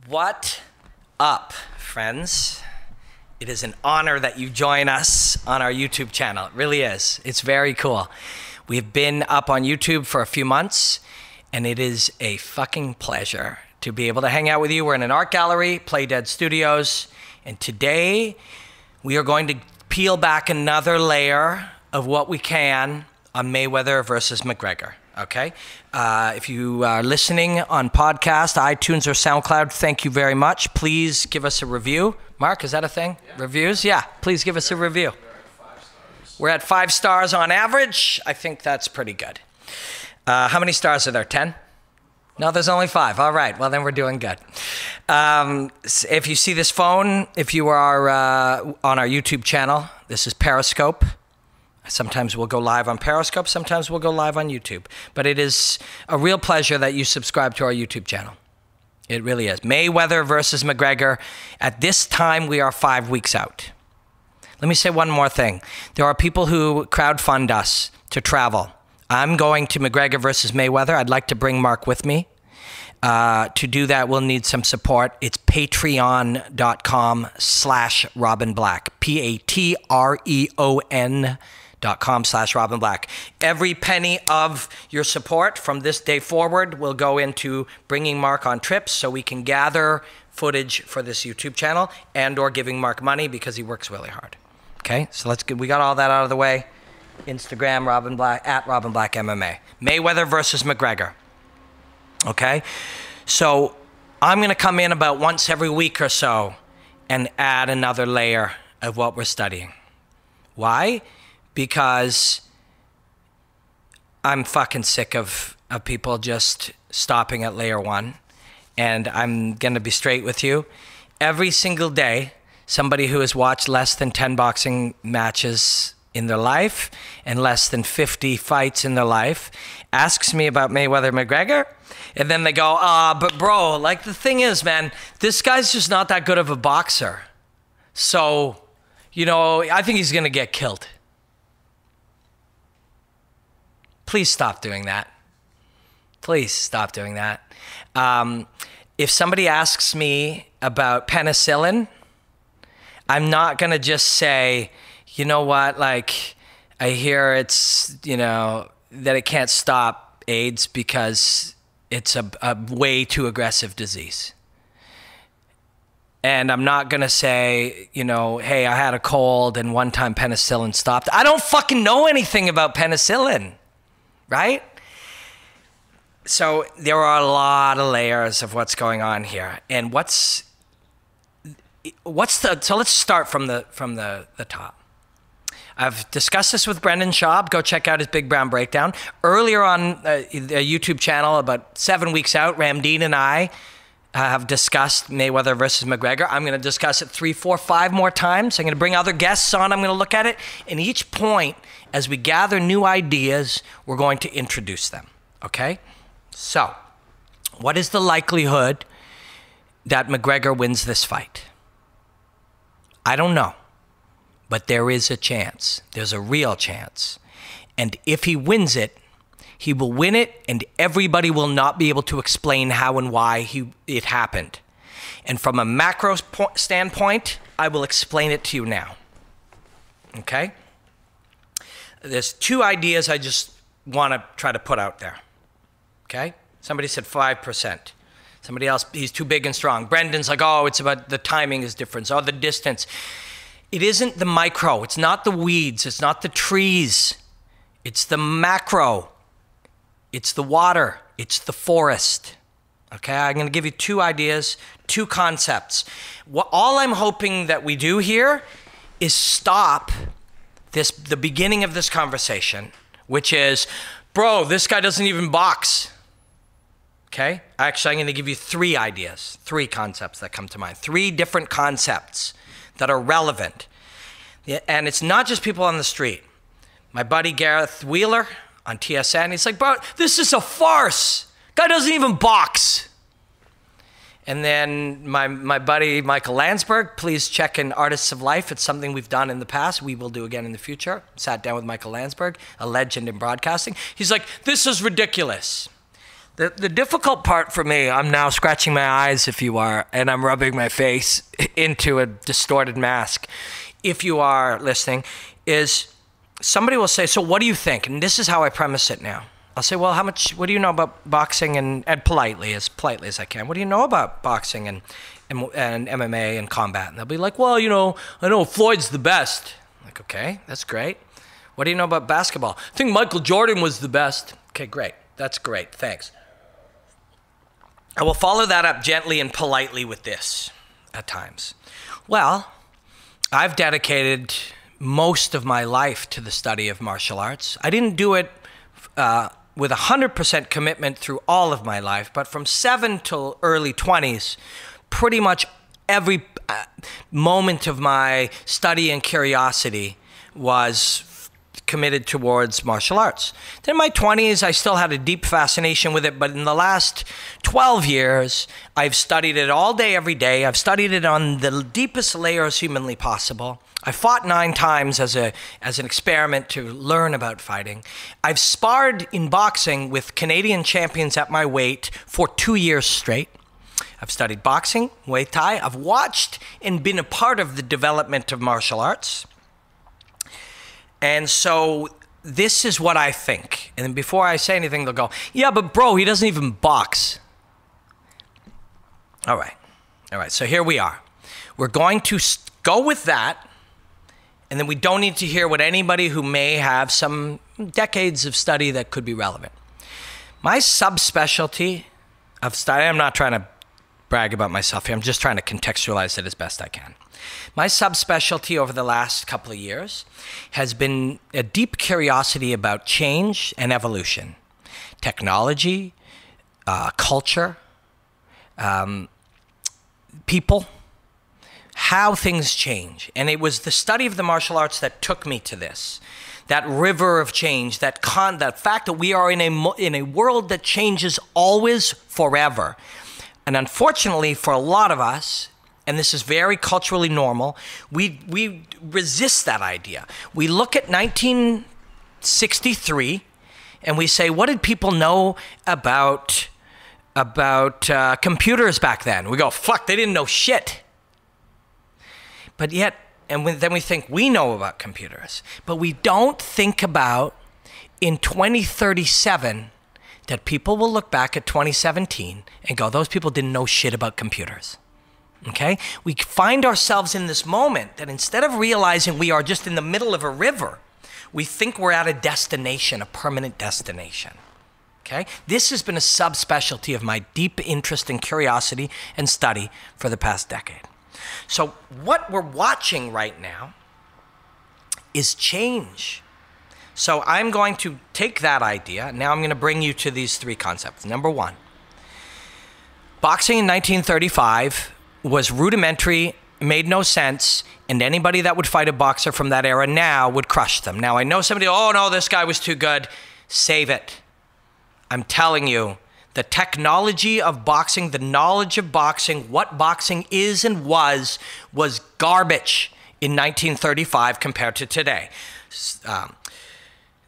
What up, friends? It is an honor that you join us on our YouTube channel. It really is. It's very cool. We've been up on YouTube for a few months, and it is a fucking pleasure to be able to hang out with you. We're in an art gallery, Play Dead Studios, and today we are going to peel back another layer of what we can on Mayweather versus McGregor. Okay, if you are listening on podcast, iTunes or SoundCloud, thank you very much. Please give us a review. Mark, is that a thing? Yeah. Reviews? Yeah, please give us a review. We're at 5 stars on average. I think that's pretty good. How many stars are there? 10? No, there's only 5. All right, well then we're doing good. If you see this phone, if you are on our YouTube channel, this is Periscope. Sometimes we'll go live on Periscope, sometimes we'll go live on YouTube. But it is a real pleasure that you subscribe to our YouTube channel. It really is. Mayweather versus McGregor. At this time, we are 5 weeks out. Let me say one more thing. There are people who crowdfund us to travel. I'm going to McGregor versus Mayweather. I'd like to bring Mark with me. To do that, we'll need some support. It's patreon.com/RobinBlack. patreon.com/RobinBlack. Every penny of your support from this day forward will go into bringing Mark on trips so we can gather footage for this YouTube channel and or giving Mark money because he works really hard. Okay, so we got all that out of the way. Instagram, Robin Black, at Robin Black MMA. Mayweather versus McGregor. Okay, so I'm going to come in about once every week or so and add another layer of what we're studying. Why? Because I'm fucking sick of people just stopping at layer 1. And I'm going to be straight with you. Every single day, somebody who has watched less than 10 boxing matches in their life and less than 50 fights in their life asks me about Mayweather McGregor. And then they go, but bro, like the thing is, man, this guy's just not that good of a boxer. So, you know, I think he's going to get killed. Please stop doing that. Please stop doing that. If somebody asks me about penicillin, I'm not going to just say, you know what, like, I hear it's, you know, that it can't stop AIDS because it's a way too aggressive disease. And I'm not going to say, you know, hey, I had a cold and one time penicillin stopped. I don't fucking know anything about penicillin, right? So there are a lot of layers of what's going on here. And so let's start from the top. I've discussed this with Brendan Schaub. Go check out his Big Brown Breakdown. Earlier on the YouTube channel, about 7 weeks out, Ramdean and I have discussed Mayweather versus McGregor. I'm going to discuss it 3, 4, 5 more times. I'm going to bring other guests on. I'm going to look at it. And each point, as we gather new ideas, we're going to introduce them. Okay? So, what is the likelihood that McGregor wins this fight? I don't know. But there is a chance. There's a real chance. And if he wins it, he will win it, and everybody will not be able to explain how and why it happened. And from a macro standpoint, I will explain it to you now. Okay? There's 2 ideas I just want to try to put out there. Okay? Somebody said 5%. Somebody else, he's too big and strong. Brendan's like, oh, it's about the timing is different. Oh, the distance. It isn't the micro. It's not the weeds. It's not the trees. It's the macro. It's the water. It's the forest. Okay, I'm going to give you 2 ideas, 2 concepts. All I'm hoping that we do here is stop the beginning of this conversation, which is, bro, this guy doesn't even box. Okay? Actually, I'm going to give you 3 ideas, 3 concepts that come to mind, 3 different concepts that are relevant. And it's not just people on the street. My buddy Gareth Wheeler on TSN, he's like, bro, this is a farce. Guy doesn't even box. And then my buddy Michael Landsberg, please check in Artists of Life. It's something we've done in the past. We will do again in the future. Sat down with Michael Landsberg, a legend in broadcasting. He's like, this is ridiculous. The difficult part for me, I'm now scratching my eyes if you are, and I'm rubbing my face into a distorted mask. If you are listening, is somebody will say, so what do you think? And this is how I premise it now. I'll say, well, what do you know about boxing and politely as I can, what do you know about boxing and MMA and combat? And they'll be like, well, I know Floyd's the best. I'm like, okay, that's great. What do you know about basketball? I think Michael Jordan was the best. Okay, great. That's great. Thanks. I will follow that up gently and politely with this at times. Well, I've dedicated most of my life to the study of martial arts. I didn't do it with 100% commitment through all of my life, but from 7 till early 20s, pretty much every moment of my study and curiosity was committed towards martial arts. Then in my 20s, I still had a deep fascination with it, but in the last 12 years, I've studied it all day, every day. I've studied it on the deepest layers humanly possible. I fought 9 times as an experiment to learn about fighting. I've sparred in boxing with Canadian champions at my weight for 2 years straight. I've studied boxing, Muay Thai. I've watched and been a part of the development of martial arts. And so this is what I think. And then before I say anything, they'll go, yeah, but bro, he doesn't even box. All right. So here we are. We're going to go with that. And then we don't need to hear what anybody who may have some decades of study that could be relevant. My subspecialty of study, I'm not trying to brag about myself here. I'm just trying to contextualize it as best I can. My subspecialty over the last couple of years has been a deep curiosity about change and evolution, technology, culture, people, how things change. And it was the study of the martial arts that took me to this, that river of change, that fact that we are in a world that changes always, forever. And unfortunately for a lot of us, and this is very culturally normal, we resist that idea. We look at 1963 and we say, what did people know about computers back then? We go, fuck, they didn't know shit. But yet, then we think we know about computers. But we don't think about in 2037 that people will look back at 2017 and go, those people didn't know shit about computers. Okay? We find ourselves in this moment that instead of realizing we are just in the middle of a river, we think we're at a destination, a permanent destination. Okay? This has been a subspecialty of my deep interest and curiosity and study for the past decade. So what we're watching right now is change. So I'm going to take that idea. Now I'm going to bring you to these 3 concepts. Number 1, boxing in 1935 was rudimentary, made no sense, and anybody that would fight a boxer from that era now would crush them. Now I know somebody, oh no, this guy was too good. Save it. I'm telling you, the technology of boxing, the knowledge of boxing, what boxing is and was garbage in 1935 compared to today.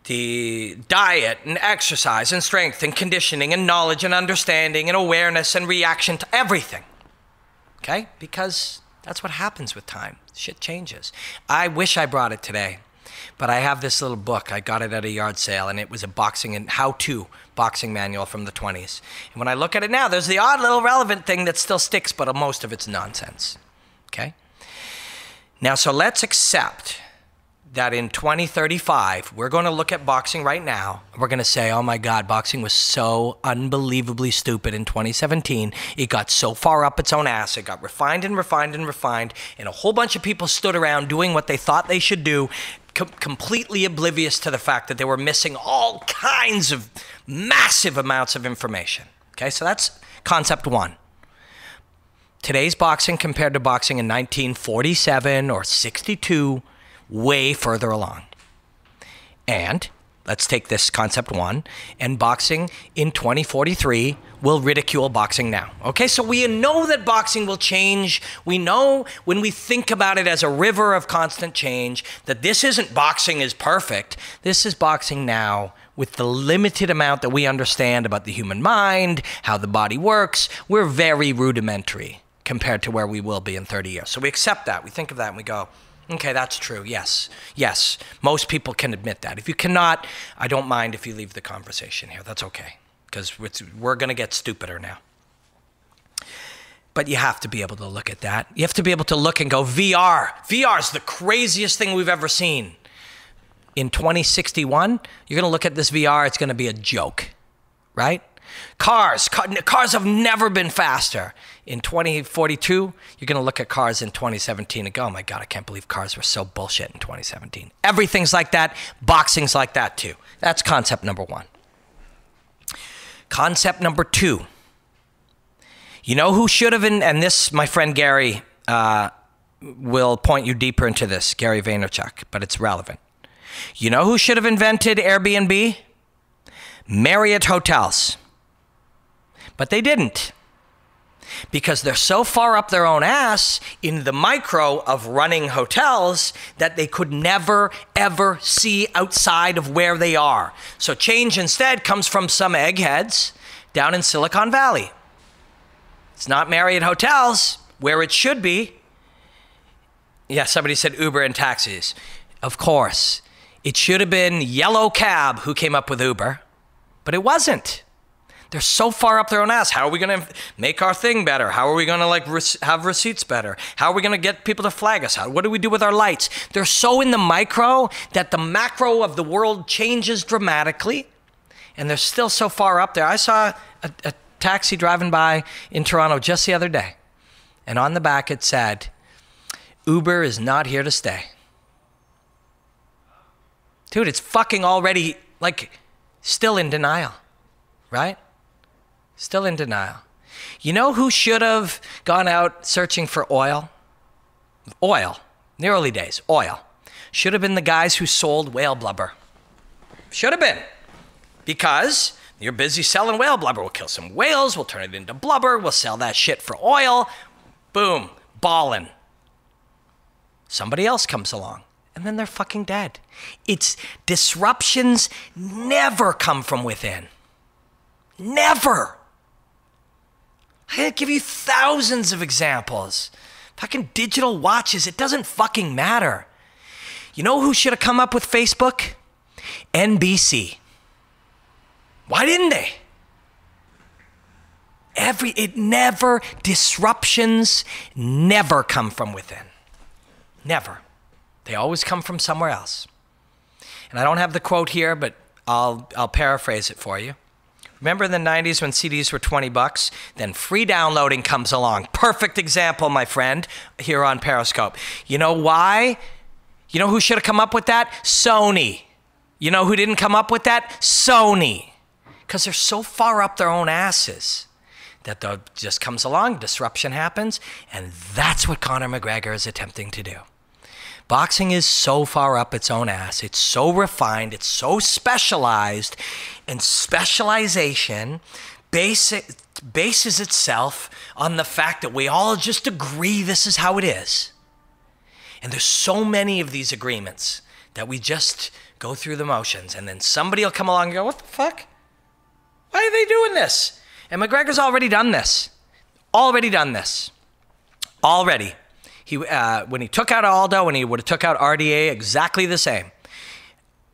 The diet and exercise and strength and conditioning and knowledge and understanding and awareness and reaction to everything. Okay? Because that's what happens with time. Shit changes. I wish I brought it today, but I have this little book. I got it at a yard sale, and it was a boxing and how-to boxing manual from the 20s. And when I look at it now, there's the odd little relevant thing that still sticks, but most of it's nonsense. Okay? Now, so let's accept that in 2035, we're going to look at boxing right now. We're going to say, oh my God, boxing was so unbelievably stupid in 2017. It got so far up its own ass. It got refined and refined and refined. And a whole bunch of people stood around doing what they thought they should do, completely oblivious to the fact that they were missing all kinds of massive amounts of information. Okay, so that's concept 1. Today's boxing compared to boxing in 1947 or 62, way further along. And let's take this concept 1, and boxing in 2043 will ridicule boxing now. Okay, so we know that boxing will change. We know when we think about it as a river of constant change that this isn't boxing is perfect. This is boxing now with the limited amount that we understand about the human mind, how the body works, we're very rudimentary compared to where we will be in 30 years. So we accept that. We think of that and we go, okay, that's true. Yes. Yes. Most people can admit that. If you cannot, I don't mind if you leave the conversation here. That's okay. Because we're going to get stupider now. But you have to be able to look at that. You have to be able to look and go, VR. VR is the craziest thing we've ever seen. In 2061, you're going to look at this VR, it's going to be a joke, right? Cars have never been faster. In 2042, you're going to look at cars in 2017 and go, oh my God, I can't believe cars were so bullshit in 2017. Everything's like that. Boxing's like that too. That's concept number one. Concept number two. You know who should have, and this, my friend Gary will point you deeper into this, Gary Vaynerchuk, but it's relevant. You know who should have invented Airbnb? Marriott Hotels. But they didn't. Because they're so far up their own ass in the micro of running hotels that they could never, ever see outside of where they are. So change instead comes from some eggheads down in Silicon Valley. It's not Marriott Hotels where it should be. Yeah, somebody said Uber and taxis. Of course. It should have been Yellow Cab who came up with Uber, but it wasn't. They're so far up their own ass. How are we going to make our thing better? How are we going to have receipts better? How are we going to get people to flag us? What do we do with our lights? They're so in the micro that the macro of the world changes dramatically, and they're still so far up there. I saw a taxi driving by in Toronto just the other day, and on the back it said, Uber is not here to stay. Dude, it's fucking already, still in denial, right? Still in denial. You know who should have gone out searching for oil? Oil. In the early days, oil. Should have been the guys who sold whale blubber. Should have been. Because you're busy selling whale blubber. We'll kill some whales, we'll turn it into blubber, we'll sell that shit for oil. Boom, ballin'. Somebody else comes along. And then they're fucking dead. It's disruptions never come from within. Never. I can give you thousands of examples. Fucking digital watches, it doesn't fucking matter. You know who should have come up with Facebook? NBC. Why didn't they? Disruptions never come from within. Never. They always come from somewhere else. And I don't have the quote here, but I'll paraphrase it for you. Remember in the 90s when CDs were 20 bucks? Then free downloading comes along. Perfect example, my friend, here on Periscope. You know why? You know who should have come up with that? Sony. You know who didn't come up with that? Sony. Because they're so far up their own asses that just comes along, disruption happens, and that's what Conor McGregor is attempting to do. Boxing is so far up its own ass. It's so refined. It's so specialized. And specialization bases itself on the fact that we all just agree this is how it is. And there's so many of these agreements that we just go through the motions. And then somebody will come along and go, what the fuck? Why are they doing this? And McGregor's already done this. Already. When he took out Aldo and he would have took out RDA, exactly the same.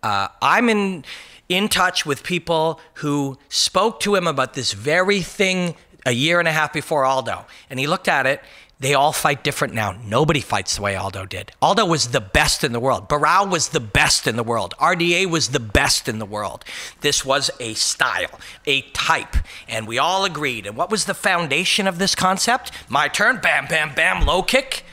I'm in touch with people who spoke to him about this very thing a year and a half before Aldo. And he looked at it. They all fight different now. Nobody fights the way Aldo did. Aldo was the best in the world. Barao was the best in the world. RDA was the best in the world. This was a style, a type, and we all agreed. And what was the foundation of this concept? My turn, bam, bam, bam, low kick.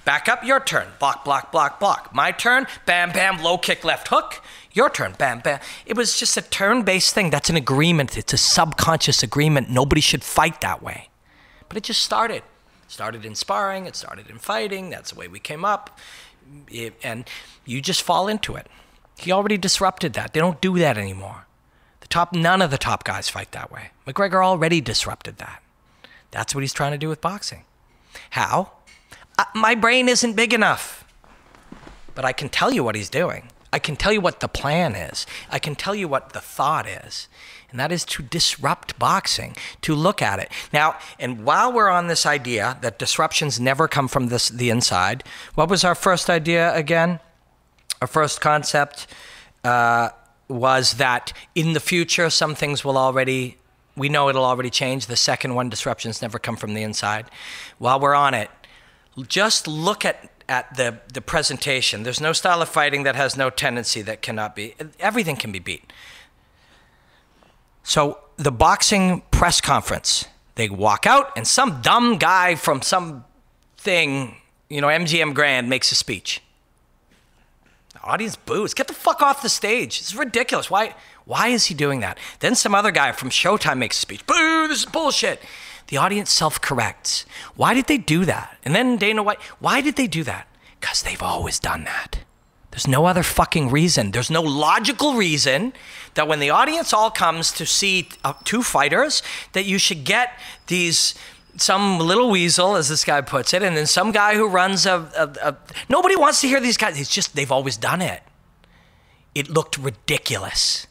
Back up, your turn. Block, block, block, block. My turn, bam, bam, low kick, left hook. Your turn, bam, bam. It was just a turn-based thing. That's an agreement. It's a subconscious agreement. Nobody should fight that way. But it just started. It started in sparring. It started in fighting. That's the way we came up. And you just fall into it. He already disrupted that. They don't do that anymore. None of the top guys fight that way. McGregor already disrupted that. That's what he's trying to do with boxing. How? My brain isn't big enough, but I can tell you what he's doing. I can tell you what the plan is. I can tell you what the thought is. And that is to disrupt boxing, to look at it. Now, and while we're on this idea that disruptions never come from the inside, what was our first idea again? Our first concept was that in the future, some things will already, we know it'll already change. The second one, disruptions never come from the inside. While we're on it, just look at the presentation. There's no style of fighting that has no tendency that cannot be. Everything can be beat. So the boxing press conference, they walk out and some dumb guy from some thing, MGM Grand makes a speech. The audience boos. Get the fuck off the stage. It's ridiculous. Why is he doing that? Then some other guy from Showtime makes a speech. Boo, this is bullshit. The audience self-corrects. Why did they do that? And then Dana White, why did they do that? Because they've always done that. There's no other fucking reason. There's no logical reason that when the audience all comes to see two fighters, that you should get some little weasel, as this guy puts it, and then some guy who runs nobody wants to hear these guys. It's just, they've always done it. It looked ridiculous.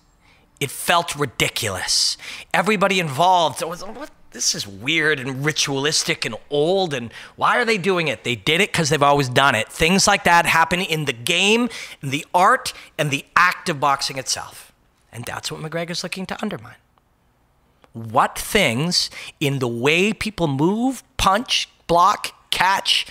It felt ridiculous. Everybody involved was, what? This is weird and ritualistic and old, and why are they doing it? They did it because they've always done it. Things like that happen in the game, in the art, and the act of boxing itself. And that's what McGregor's looking to undermine. What things in the way people move, punch, block, catch,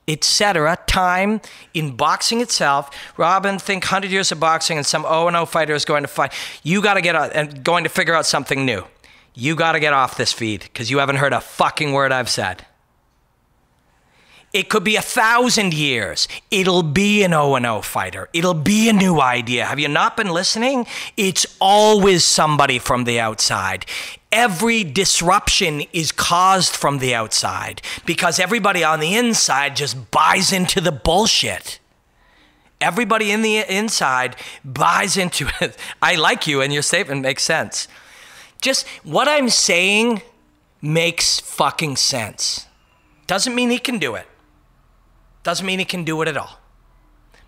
etc., time in boxing itself. Robin, think 100 years of boxing and some 0-0 fighter is going to fight. You got to get out and going to figure out something new. You got to get off this feed because you haven't heard a fucking word I've said. It could be 1,000 years. It'll be an 0-0 fighter. It'll be a new idea. Have you not been listening? It's always somebody from the outside. Every disruption is caused from the outside because everybody on the inside just buys into the bullshit. Everybody in the inside buys into it. I like you and your statement makes sense. Just what I'm saying makes fucking sense. Doesn't mean he can do it. Doesn't mean he can do it at all.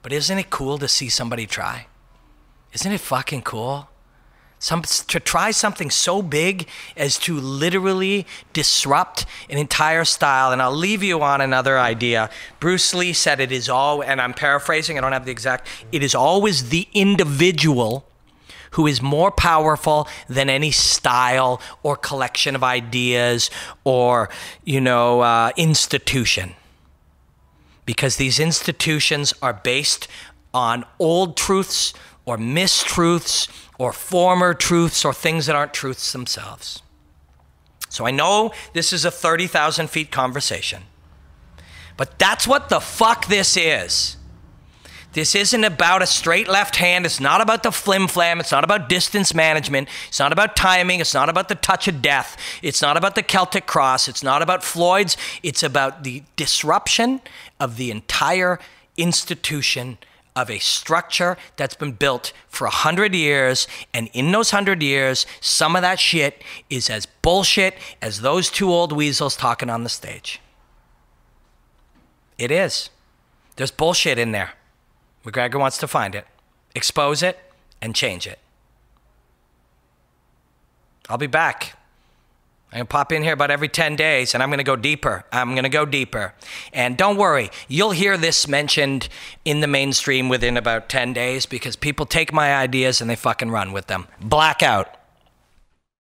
But isn't it cool to see somebody try? Isn't it fucking cool? To try something so big as to literally disrupt an entire style. And I'll leave you on another idea. Bruce Lee said it is all, and I'm paraphrasing, I don't have the exact, it is always the individual who is more powerful than any style or collection of ideas or, institution. Because these institutions are based on old truths or mistruths or former truths or things that aren't truths themselves. So I know this is a 30,000 feet conversation, but that's what the fuck this is. This isn't about a straight left hand. It's not about the flim-flam. It's not about distance management. It's not about timing. It's not about the touch of death. It's not about the Celtic cross. It's not about Floyd's. It's about the disruption of the entire institution of a structure that's been built for 100 years. And in those 100 years, some of that shit is as bullshit as those two old weasels talking on the stage. It is. There's bullshit in there. McGregor wants to find it, expose it, and change it. I'll be back. I'm going to pop in here about every 10 days, and I'm going to go deeper. And don't worry, you'll hear this mentioned in the mainstream within about 10 days because people take my ideas and they fucking run with them. Blackout.